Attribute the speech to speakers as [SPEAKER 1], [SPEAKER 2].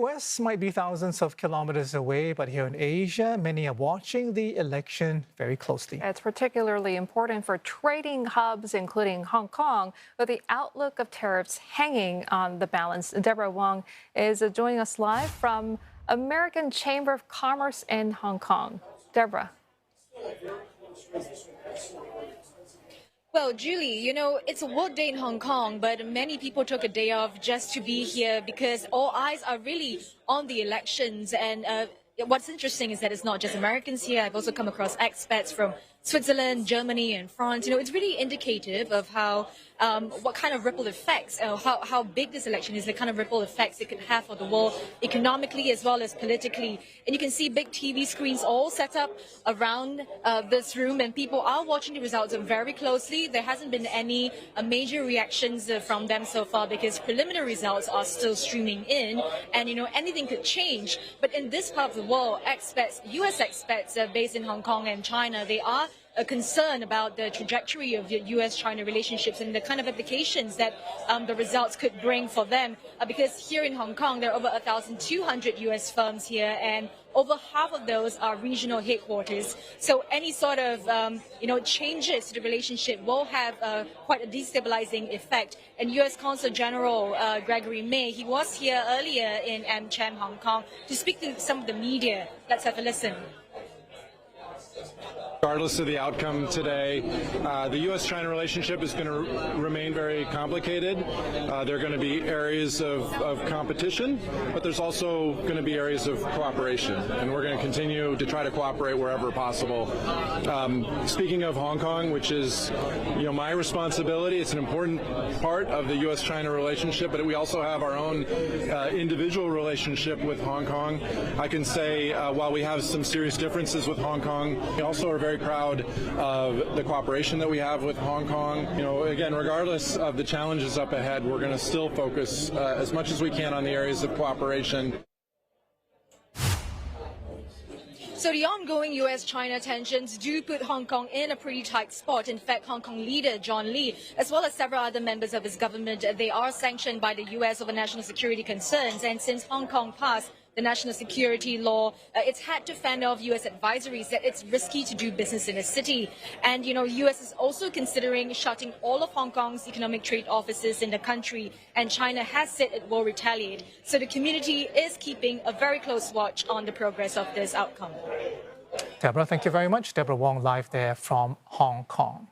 [SPEAKER 1] U.S. might be thousands of kilometers away, but here in Asia, many are watching the election very closely.
[SPEAKER 2] It's particularly important for trading hubs, including Hong Kong, with the outlook of tariffs hanging on the balance. Deborah Wong is joining us live from American Chamber of Commerce in Hong Kong. Deborah.
[SPEAKER 3] Well, Julie, it's a work day in Hong Kong, but many people took a day off just to be here because all eyes are really on the elections. And what's interesting is that it's not just Americans here. I've also come across expats from Switzerland, Germany, and France. It's really indicative of how what kind of ripple effects, how big this election is, the kind of ripple effects it could have for the world economically as well as politically. And you can see big TV screens all set up around this room, and people are watching the results very closely. There hasn't been any major reactions from them so far because preliminary results are still streaming in, and anything could change. But in this part of the world, expats, U.S. expats based in Hong Kong and China, they are concerned about the trajectory of the U.S.-China relationships and the kind of implications that the results could bring for them. Because here in Hong Kong, there are over 1,200 U.S. firms here, and over half of those are regional headquarters. So any sort of changes to the relationship will have quite a destabilizing effect. And U.S. Consul General Gregory May, he was here earlier in AmCham, Hong Kong, to speak to some of the media. Let's have a listen.
[SPEAKER 4] Regardless of the outcome today, the U.S.-China relationship is going to remain very complicated. There are going to be areas of competition, but there's also going to be areas of cooperation, and we're going to continue to try to cooperate wherever possible. Speaking of Hong Kong, which is my responsibility, it's an important part of the U.S.-China relationship, but we also have our own individual relationship with Hong Kong. I can say while we have some serious differences with Hong Kong, we also are very proud of the cooperation that we have with Hong Kong. Again, regardless of the challenges up ahead, we're going to still focus as much as we can on the areas of cooperation.
[SPEAKER 3] So the ongoing U.S.-China tensions do put Hong Kong in a pretty tight spot. In fact, Hong Kong leader John Lee, as well as several other members of his government, they are sanctioned by the U.S. over national security concerns. And since Hong Kong passed the national security law, it's had to fend off U.S. advisories that it's risky to do business in the city. And, U.S. is also considering shutting all of Hong Kong's economic trade offices in the country, and China has said it will retaliate. So the community is keeping a very close watch on the progress of this outcome.
[SPEAKER 1] Deborah, thank you very much. Deborah Wong live there from Hong Kong.